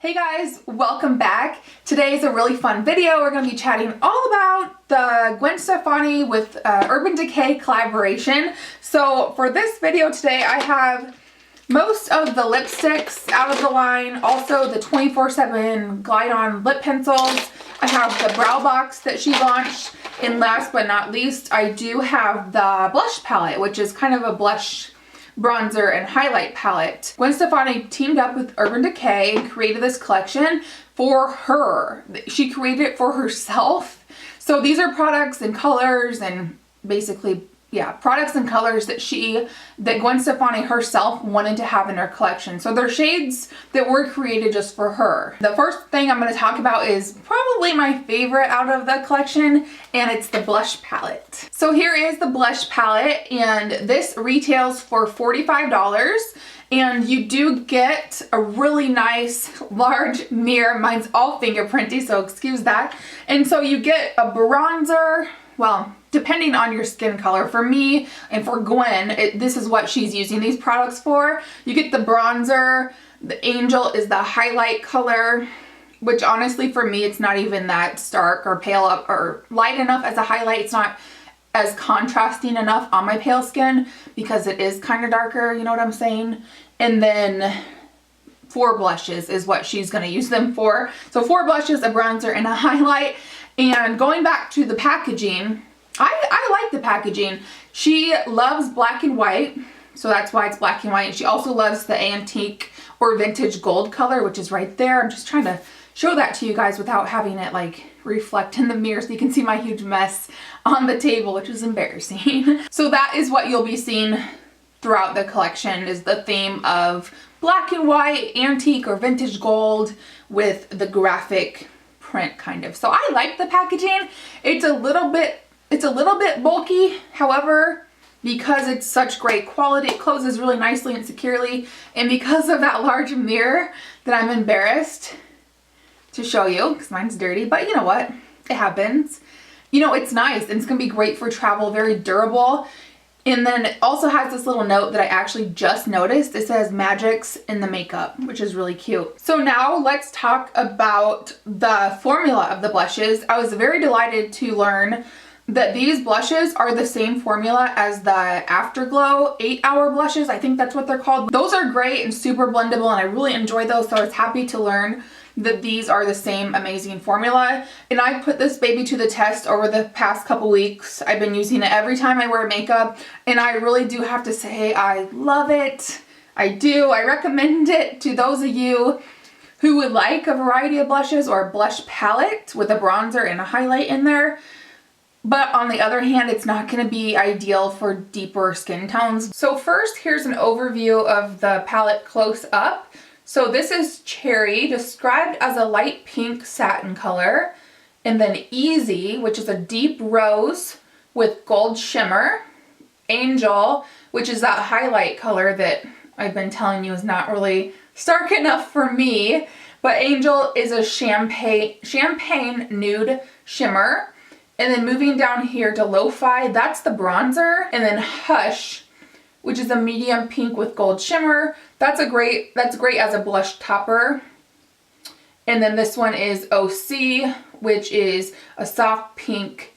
Hey guys, welcome back. Today is a really fun video. We're going to be chatting all about the Gwen Stefani with Urban Decay collaboration. So for this video today, I have most of the lipsticks out of the line, also the 24/7 Glide On lip pencils. I have the brow box that she launched, and last but not least, I do have the blush palette, which is kind of a blush bronzer and highlight palette. Gwen Stefani teamed up with Urban Decay and created this collection for her. She created it for herself. So these are products and colors and basically, yeah, products and colors that Gwen Stefani herself wanted to have in her collection. So they're shades that were created just for her. The first thing I'm going to talk about is probably my favorite out of the collection, and it's the blush palette. So here is the blush palette, and this retails for $45. And you do get a really nice large mirror. Mine's all fingerprinty, so excuse that. And so you get a bronzer, well, depending on your skin color. For me and for Gwen, this is what she's using these products for. You get the bronzer. The Angel is the highlight color, which honestly for me, it's not even that stark or pale up or light enough as a highlight. It's not as contrasting enough on my pale skin because it is kind of darker, you know what I'm saying? And then 4 blushes is what she's going to use them for. So 4 blushes, a bronzer, and a highlight. And going back to the packaging, I like the packaging. She loves black and white, so that's why it's black and white. She also loves the antique or vintage gold color, which is right there. I'm just trying to show that to you guys without having it like reflect in the mirror so you can see my huge mess on the table, which is embarrassing. So that is what you'll be seeing throughout the collection, is the theme of black and white, antique or vintage gold with the graphic print kind of. So I like the packaging. It's a little bit bulky. However, because it's such great quality, it closes really nicely and securely. And because of that large mirror that I'm embarrassed to show you because mine's dirty, but you know what? It happens. You know, it's nice and it's gonna be great for travel, very durable. And then it also has this little note that I actually just noticed. It says Magics in the makeup, which is really cute. So now let's talk about the formula of the blushes. I was very delighted to learn that these blushes are the same formula as the Afterglow 8-hour blushes. I think that's what they're called. Those are great and super blendable, and I really enjoy those, so I was happy to learn that these are the same amazing formula. And I put this baby to the test over the past couple weeks. I've been using it every time I wear makeup, and I really do have to say I love it. I do. I recommend it to those of you who would like a variety of blushes or a blush palette with a bronzer and a highlight in there. But on the other hand, it's not going to be ideal for deeper skin tones. So first, here's an overview of the palette close up. So this is Cherry, described as a light pink satin color. And then Easy, which is a deep rose with gold shimmer. Angel, which is that highlight color that I've been telling you is not really stark enough for me. But Angel is a champagne nude shimmer. And then moving down here to Lo-Fi, that's the bronzer. And then Hush, which is a medium pink with gold shimmer. That's great as a blush topper. And then this one is OC, which is a soft pink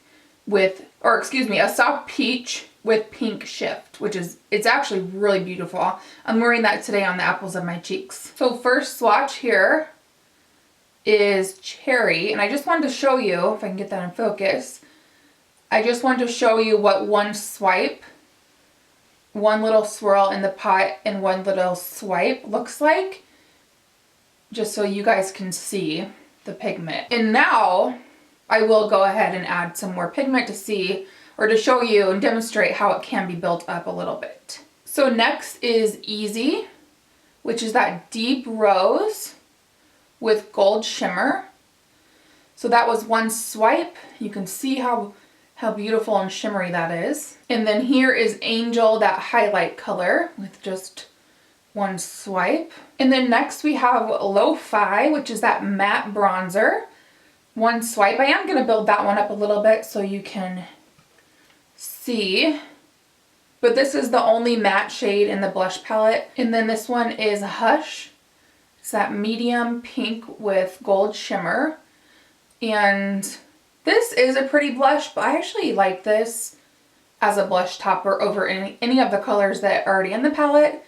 with, or excuse me, a soft peach with pink shift, it's actually really beautiful. I'm wearing that today on the apples of my cheeks. So first swatch here is Cherry, and I just wanted to show you, if I can get that in focus, I just wanted to show you what one swipe, one little swirl in the pot and one little swipe looks like, just so you guys can see the pigment. And now I will go ahead and add some more pigment to see, or to show you and demonstrate how it can be built up a little bit. So next is Easy, which is that deep rose with gold shimmer. So that was one swipe. You can see how beautiful and shimmery that is. And then here is Angel, that highlight color with just one swipe. And then next we have Lo-Fi, which is that matte bronzer. One swipe. I am gonna build that one up a little bit so you can see. But this is the only matte shade in the blush palette. And then this one is Hush. It's that medium pink with gold shimmer. And this is a pretty blush, but I actually like this as a blush topper over any of the colors that are already in the palette.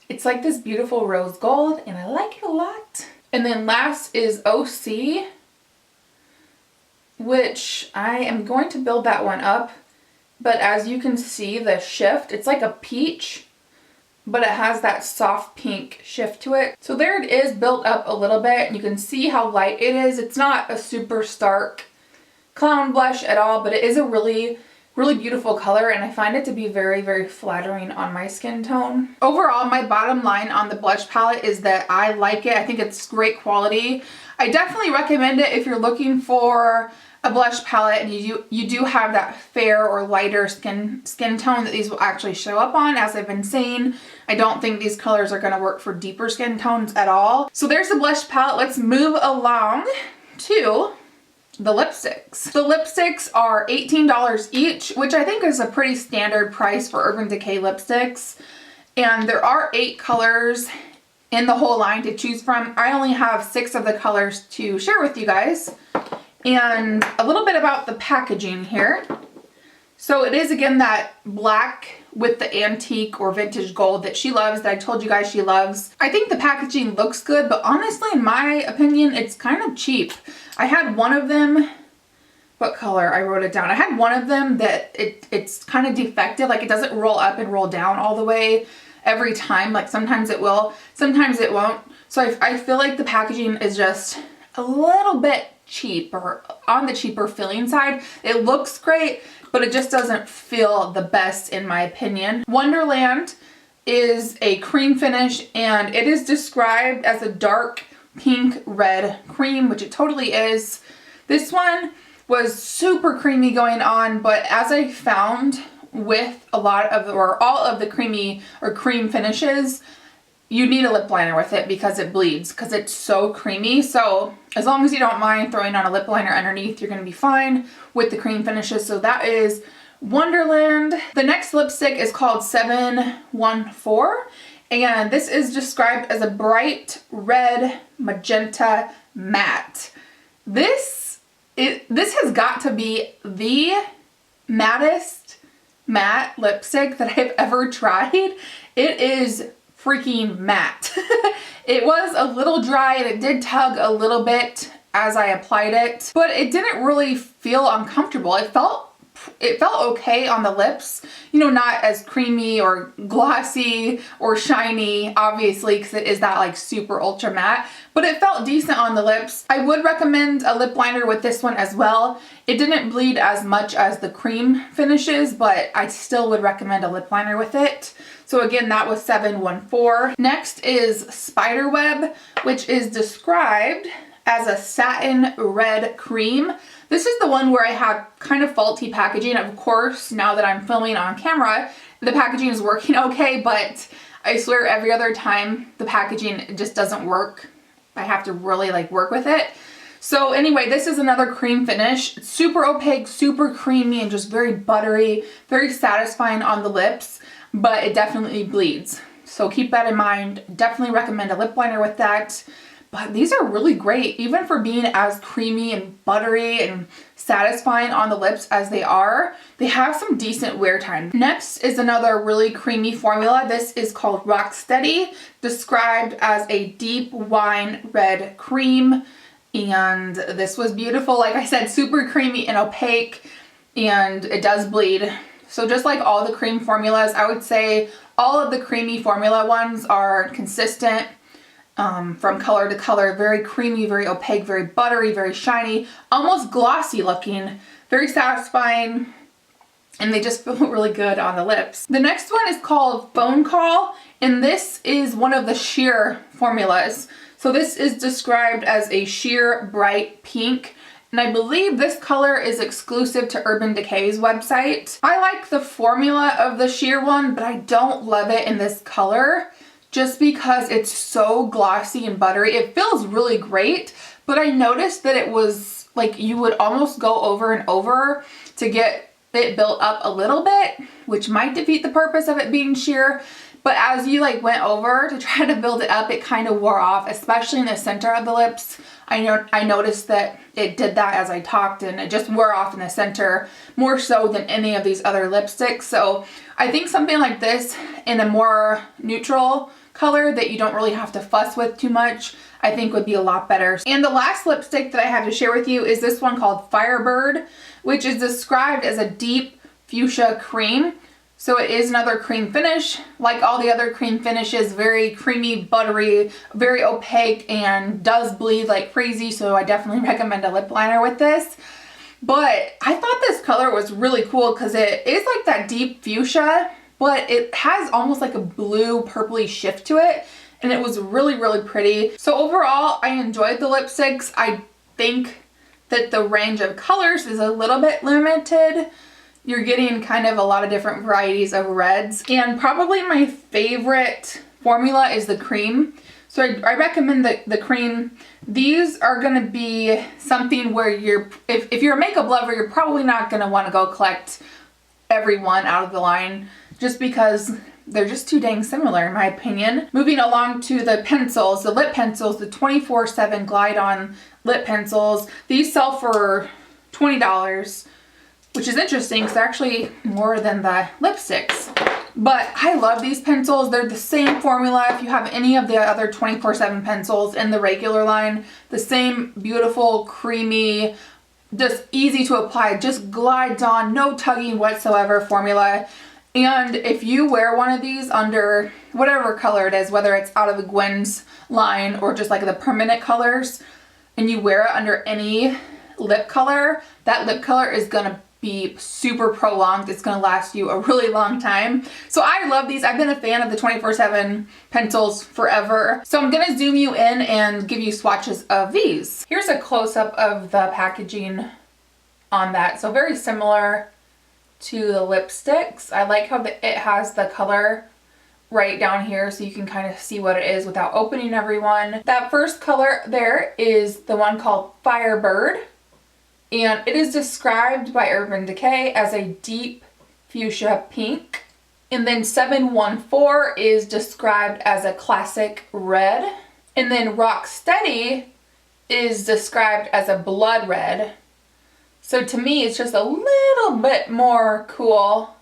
It's like this beautiful rose gold, and I like it a lot. And then last is OC, which I am going to build that one up. But as you can see, the shift, it's like a peach, but it has that soft pink shift to it. So there it is, built up a little bit, and you can see how light it is. It's not a super stark clown blush at all, but it is a really beautiful color, and I find it to be very, very flattering on my skin tone. Overall, my bottom line on the blush palette is that I like it. I think it's great quality. I definitely recommend it if you're looking for a blush palette and you do have that fair or lighter skin tone that these will actually show up on. As I've been saying, I don't think these colors are going to work for deeper skin tones at all. So there's the blush palette. Let's move along to the lipsticks. The lipsticks are $18 each, which I think is a pretty standard price for Urban Decay lipsticks. And there are 8 colors in the whole line to choose from. I only have 6 of the colors to share with you guys. And a little bit about the packaging here. So it is, again, that black with the antique or vintage gold that she loves, that I told you guys she loves. I think the packaging looks good, but honestly, in my opinion, it's kind of cheap. I had one of them, what color? I wrote it down. I had one of them that it's kind of defective, like it doesn't roll up and roll down all the way every time. Like sometimes it will, sometimes it won't. So I feel like the packaging is just a little bit cheaper, on the cheaper feeling side. It looks great, but it just doesn't feel the best in my opinion. Wonderland is a cream finish, and it is described as a dark pink red cream, which it totally is. This one was super creamy going on, but as I found with a lot of, or all of the creamy or cream finishes, you need a lip liner with it because it bleeds, because it's so creamy. So as long as you don't mind throwing on a lip liner underneath, you're going to be fine with the cream finishes. So that is Wonderland. The next lipstick is called 714, and this is described as a bright red magenta matte. This has got to be the mattest matte lipstick that I've ever tried. It is freaking matte. It was a little dry and it did tug a little bit as I applied it, but it didn't really feel uncomfortable. It felt okay on the lips, you know, not as creamy or glossy or shiny, obviously, because it is that like super ultra matte, but it felt decent on the lips. I would recommend a lip liner with this one as well. It didn't bleed as much as the cream finishes, but I still would recommend a lip liner with it. So again, that was 714. Next is Spiderweb, which is described as a satin red cream. This is the one where I had kind of faulty packaging. Of course, now that I'm filming on camera, the packaging is working okay, but I swear every other time the packaging just doesn't work. I have to really like work with it. So anyway, this is another cream finish. It's super opaque, super creamy, and just very buttery, very satisfying on the lips, but it definitely bleeds. So keep that in mind. Definitely recommend a lip liner with that. But these are really great, even for being as creamy and buttery and satisfying on the lips as they are. They have some decent wear time. Next is another really creamy formula. This is called Rocksteady, described as a deep wine red cream. And this was beautiful. Like I said, super creamy and opaque, and it does bleed. So just like all the cream formulas, I would say all of the creamy formula ones are consistent. From color to color, very creamy, very opaque, very buttery, very shiny, almost glossy looking, very satisfying, and they just feel really good on the lips. The next one is called Phone Call, and this is one of the sheer formulas. So this is described as a sheer bright pink, and I believe this color is exclusive to Urban Decay's website. I like the formula of the sheer one, but I don't love it in this color, just because it's so glossy and buttery. It feels really great, but I noticed that it was like you would almost go over and over to get it built up a little bit, which might defeat the purpose of it being sheer. but as you like went over to try to build it up, it kind of wore off, especially in the center of the lips. I noticed that it did that as I talked, and it just wore off in the center more so than any of these other lipsticks. So I think something like this in a more neutral color that you don't really have to fuss with too much, I think would be a lot better. And the last lipstick that I have to share with you is this one called Firebird, which is described as a deep fuchsia cream. So it is another cream finish. Like all the other cream finishes, very creamy, buttery, very opaque, and does bleed like crazy. So I definitely recommend a lip liner with this. But I thought this color was really cool because it is like that deep fuchsia, but it has almost like a blue purpley shift to it. And it was really, really pretty. So overall, I enjoyed the lipsticks. I think that the range of colors is a little bit limited. You're getting kind of a lot of different varieties of reds. And probably my favorite formula is the cream. So I recommend the cream. These are gonna be something where if you're a makeup lover, you're probably not gonna wanna go collect every one out of the line just because they're just too dang similar in my opinion. Moving along to the pencils, the lip pencils, the 24/7 Glide On lip pencils. These sell for $20. Which is interesting because they're actually more than the lipsticks. But I love these pencils. They're the same formula. If you have any of the other 24/7 pencils in the regular line, the same beautiful, creamy, just easy to apply, just glides on, no tugging whatsoever formula. And if you wear one of these under whatever color it is, whether it's out of the Gwen's line or just like the permanent colors, and you wear it under any lip color, that lip color is gonna be super prolonged. It's gonna last you a really long time. So I love these. I've been a fan of the 24/7 pencils forever. So I'm gonna zoom you in and give you swatches of these. Here's a close-up of the packaging on that. So very similar to the lipsticks. I like how it has the color right down here so you can kind of see what it is without opening everyone. That first color there is the one called Firebird. And it is described by Urban Decay as a deep fuchsia pink. And then 714 is described as a classic red. And then Rocksteady is described as a blood red. So to me, it's just a little bit more cool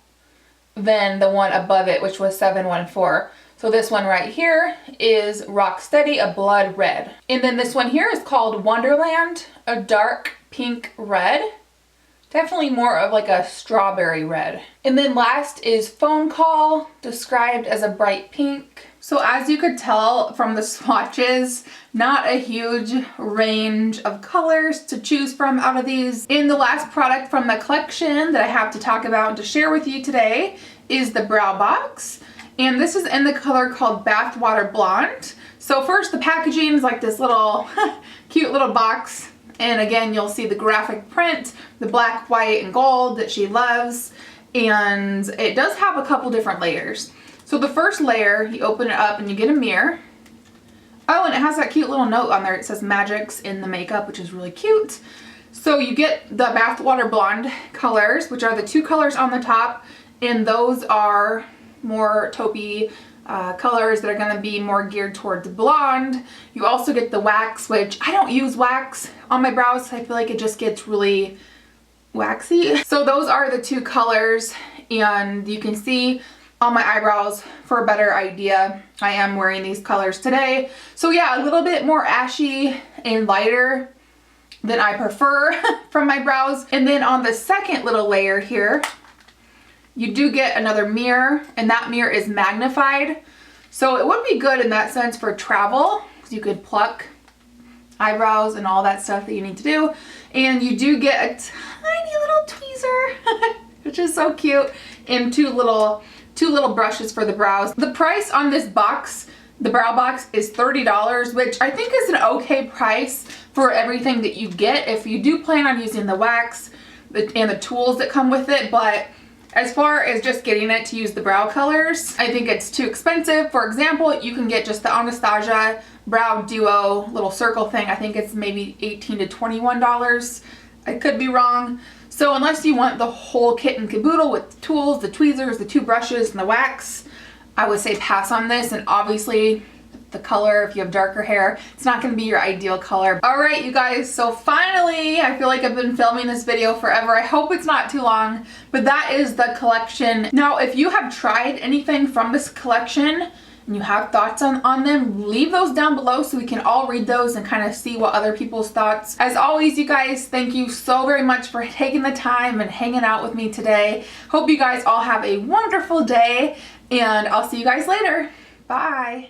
than the one above it, which was 714. So this one right here is Rocksteady, a blood red. And then this one here is called Wonderland, a dark pink red. Definitely more of like a strawberry red. And then last is Phone Call, described as a bright pink. So as you could tell from the swatches, not a huge range of colors to choose from out of these. And the last product from the collection that I have to talk about and to share with you today is the Brow Box. And this is in the color called Bathwater Blonde. So first, the packaging is like this little cute little box. And again, you'll see the graphic print, the black, white, and gold that she loves. And it does have a couple different layers. So the first layer, you open it up and you get a mirror. Oh, and it has that cute little note on there. It says Magics in the makeup, which is really cute. So you get the Bathwater Blonde colors, which are the two colors on the top. And those are more taupey colors that are going to be more geared towards blonde. You also get the wax, which I don't use wax on my brows. I feel like it just gets really waxy. So those are the two colors, and you can see on my eyebrows for a better idea. I am wearing these colors today. So yeah, a little bit more ashy and lighter than I prefer from my brows. And then on the second little layer here, you do get another mirror, and that mirror is magnified. So it would be good in that sense for travel, because you could pluck eyebrows and all that stuff that you need to do. And you do get a tiny little tweezer, which is so cute, and two little brushes for the brows. The price on this box, the Brow Box, is $30, which I think is an okay price for everything that you get if you do plan on using the wax and the tools that come with it. But as far as just getting it to use the brow colors, I think it's too expensive. For example, you can get just the Anastasia Brow Duo little circle thing. I think it's maybe $18 to $21. I could be wrong. So unless you want the whole kit and caboodle with the tools, the tweezers, the two brushes, and the wax, I would say pass on this. And obviously the color, if you have darker hair, it's not going to be your ideal color. All right, you guys, so finally, I feel like I've been filming this video forever. I hope it's not too long, but that is the collection. Now, if you have tried anything from this collection and you have thoughts on them, leave those down below so we can all read those and kind of see what other people's thoughts. As always, you guys, thank you so very much for taking the time and hanging out with me today. Hope you guys all have a wonderful day, and I'll see you guys later. Bye.